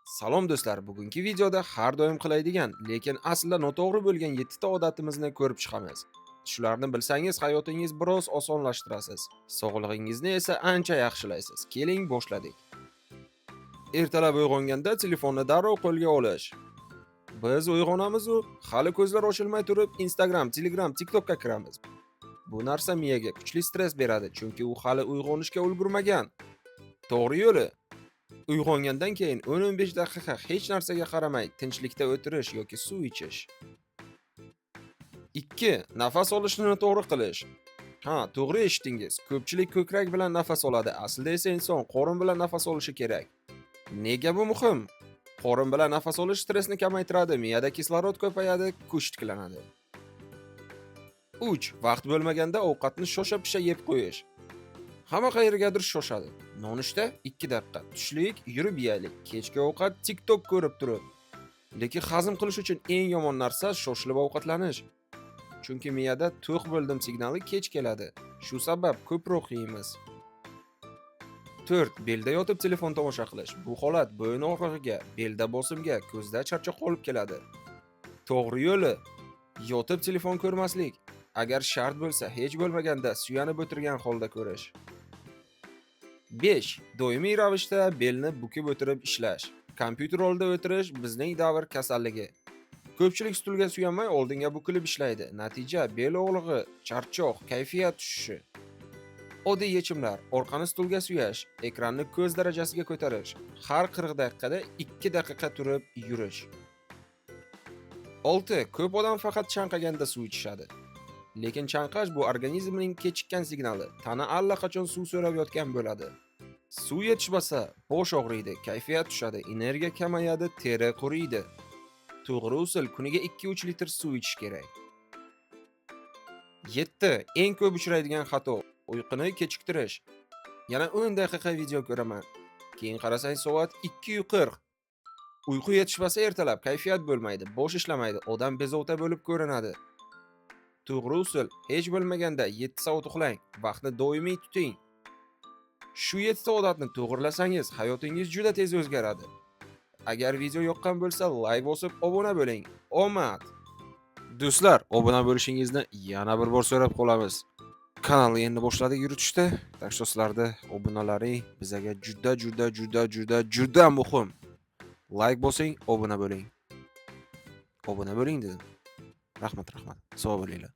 Salom do'stlar, bugungi videoda har doim qiladigan, lekin aslida noto'g'ri bo'lgan 7 ta odatimizni ko'rib chiqamiz. Shularni bilsangiz, hayotingiz biroz osonlashtirasiz. Sog'lig'ingizni esa ancha yaxshilaysiz. Keling, boshladik. Ertalab uyg'onganda telefonni darrov qo'lga olish. Biz uyg'onamiz u hali ko'zlar ochilmay turib Instagram, Telegram, TikTokka kiramiz. Bu narsa miyaga kuchli stress beradi, chunki u hali uyg'onishga ulgurmagan. To'g'ri yo'li uyg'ongandan keyin 10-15 daqiqa hech narsaga qaramay tinchlikda o'tirish yoki suv ichish. 2. Nafas olishni to'g'ri qilish. Ha, to'g'ri eshitdingiz. Ko'pchilik ko'krak bilan nafas oladi. Aslida esa inson qorin bilan nafas olishi kerak. Nega bu muhim? Qorin bilan nafas olish stressni kamaytiradi, miyada kislorod ko'payadi, kuch tiklanadi. 3. Vaqt bo'lmaganda ovqatni shosha-pisha yeb qo'yish. Hamma qayergadir shoshadi. Nonushta 2 daqiqa, tushlik yurib yeylik, kechki ovqat TikTok ko'rib turib. Lekin hazm qilish uchun eng yomon narsa shoshilib ovqatlanish. Chunki miyada to'q bo'ldim signali kech keladi. Shu sabab ko'proq yeymiz. 4. Belda yotib telefon tomosha qilish. Bu holat bo'yin og'rig'iga, belda bosimga, ko'zda charchoq olib keladi. To'g'ri yo'li yotib telefon ko'rmaslik. Agar shart bo'lsa, hech bo'lmaganda suyanib o'tirgan holda ko'rish. 5. Doimiy ravishda belni bukib o'tirib ishlash. Kompyuter oldida o'tirish bizning davr kasalligi. Ko'pchilik stulga suyanmay oldinga bukilib ishlaydi. Natija bel og'rig'i, charchoq, kayfiyat tushishi. Oddiy yechimlar: orqani stulga suyash, ekranni ko'z darajasiga ko'tarish, har 40 daqiqada 2 daqiqa turib yurish. 6. Ko'p odam faqat chanqaganda suv ichishadi. Lekin chanqash bu organizmning kechikkan signali. Tana allaqachon suv so'rab yotgan bo'ladi. Suv yetishmasa, bosh og'riydi, kayfiyat tushadi, energiya kamayadi, teri quriydi. To'g'ri usul kuniga 2-3 litr suv ichish kerak. 7. Eng ko'p uchraydigan xato: uyquni kechiktirish. Yana 10 daqiqa video ko'raman. Keyin qarasang soat 2:40. Uyqu yetishmasa ertalab kayfiyat bo'lmaydi, bosh ishlamaydi, odam bezovta bo'lib ko'rinadi. To'g'ri usul hech bo'lmaganda 7 soat uxlang, vaqtni doimiy tuting. Shu 7 ta odatni to'g'rilasangiz, hayotingiz juda tez o'zgaradi. Agar video yoqqan bo'lsa, like bosib obuna bo'ling. Omad! Do'stlar, obuna bo'lishingizni yana bir bor so'rab qolamiz. Kanalni endi boshladik yuritishda. Tashxislarda obunalaring bizga juda muhim. Like bosing, obuna bo'ling. Obuna bo'ling dedim. Rahmat. Sog' bo'linglar.